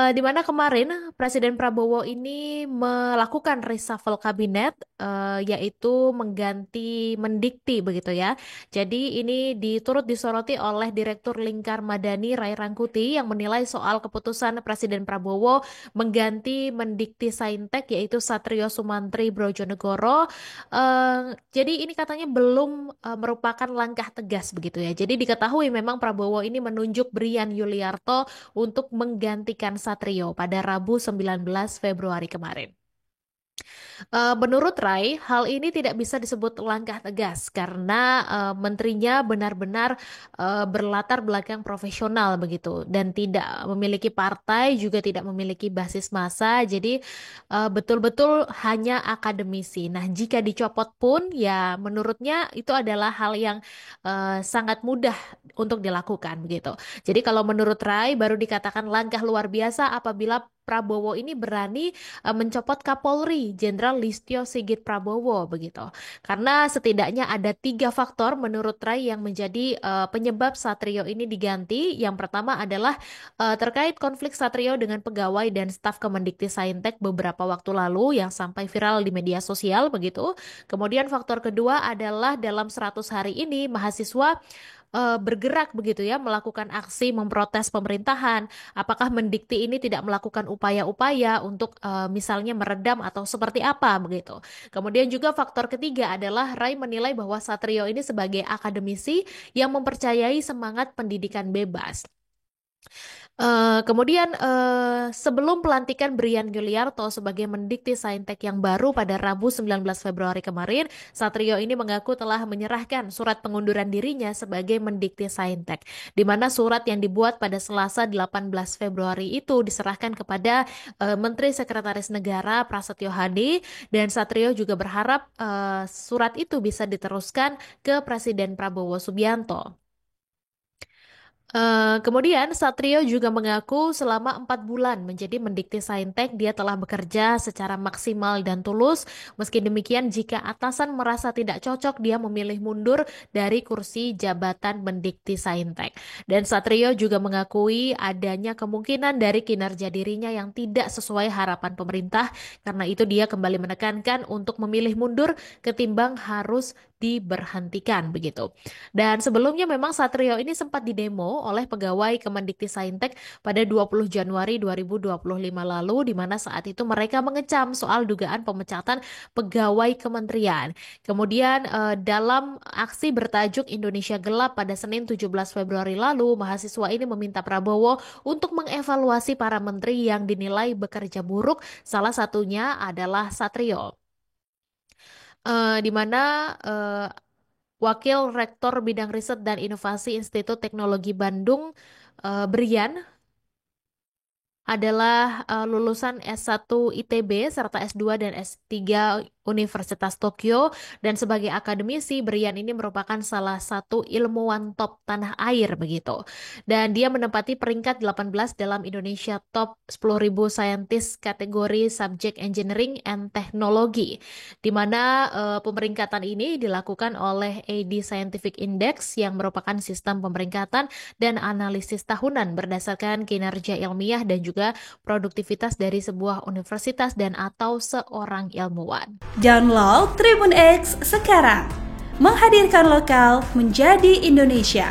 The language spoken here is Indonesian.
Di mana kemarin Presiden Prabowo ini melakukan reshuffle kabinet, yaitu mengganti Mendikti begitu ya. Jadi ini diturut disoroti oleh Direktur Lingkar Madani Ray Rangkuti yang menilai soal keputusan Presiden Prabowo mengganti Mendikti Saintek yaitu Satrio Sumantri Brojonegoro. Jadi ini katanya belum merupakan langkah tegas begitu ya. Jadi diketahui memang Prabowo ini menunjuk Brian Yuliarto untuk menggantikan Satrio pada Rabu 19 Februari kemarin. Menurut Rai, hal ini tidak bisa disebut langkah tegas karena menterinya benar-benar berlatar belakang profesional begitu dan tidak memiliki partai juga tidak memiliki basis massa. Jadi betul-betul hanya akademisi. Nah, jika dicopot pun ya menurutnya itu adalah hal yang sangat mudah untuk dilakukan begitu. Jadi kalau menurut Rai baru dikatakan langkah luar biasa apabila Prabowo ini berani mencopot Kapolri Jenderal Listio Sigit Prabowo begitu. Karena setidaknya ada tiga faktor menurut Rai yang menjadi penyebab Satrio ini diganti. Yang pertama adalah terkait konflik Satrio dengan pegawai dan staf Kemendikti beberapa waktu lalu yang sampai viral di media sosial begitu. Kemudian faktor kedua adalah dalam 100 hari ini mahasiswa bergerak begitu ya, melakukan aksi memprotes pemerintahan. Apakah Mendikti ini tidak melakukan upaya-upaya untuk misalnya meredam atau seperti apa begitu. Kemudian juga faktor ketiga adalah Rai menilai bahwa Satrio ini sebagai akademisi yang mempercayai semangat pendidikan bebas. Sebelum pelantikan Brian Yuliarto sebagai Mendikti Saintek yang baru pada Rabu 19 Februari kemarin, Satrio ini mengaku telah menyerahkan surat pengunduran dirinya sebagai Mendikti Saintek, di mana surat yang dibuat pada Selasa 18 Februari itu diserahkan kepada Menteri Sekretaris Negara Prasetyo Hadi dan Satrio juga berharap surat itu bisa diteruskan ke Presiden Prabowo Subianto. Kemudian Satrio juga mengaku selama 4 bulan menjadi Mendikti Saintek dia telah bekerja secara maksimal dan tulus. Meski demikian jika atasan merasa tidak cocok dia memilih mundur dari kursi jabatan Mendikti Saintek. Dan Satrio juga mengakui adanya kemungkinan dari kinerja dirinya yang tidak sesuai harapan pemerintah. Karena itu dia kembali menekankan untuk memilih mundur ketimbang harus diberhentikan begitu. Dan sebelumnya memang Satrio ini sempat didemo oleh pegawai Kemendikti pada 20 Januari 2025 lalu di mana saat itu mereka mengecam soal dugaan pemecatan pegawai kementerian. Kemudian dalam aksi bertajuk Indonesia Gelap pada Senin 17 Februari lalu, mahasiswa ini meminta Prabowo untuk mengevaluasi para menteri yang dinilai bekerja buruk, salah satunya adalah Satrio. Di mana Wakil Rektor Bidang Riset dan Inovasi Institut Teknologi Bandung, Brian, adalah lulusan S1 ITB serta S2 dan S3 Universitas Tokyo dan sebagai akademisi Brian ini merupakan salah satu ilmuwan top tanah air begitu. Dan dia menempati peringkat 18 dalam Indonesia Top 10.000 Scientist kategori Subject Engineering and Technology di mana pemeringkatan ini dilakukan oleh AD Scientific Index yang merupakan sistem pemeringkatan dan analisis tahunan berdasarkan kinerja ilmiah dan juga produktivitas dari sebuah universitas dan atau seorang ilmuwan. Download Tribun X sekarang, menghadirkan lokal menjadi Indonesia.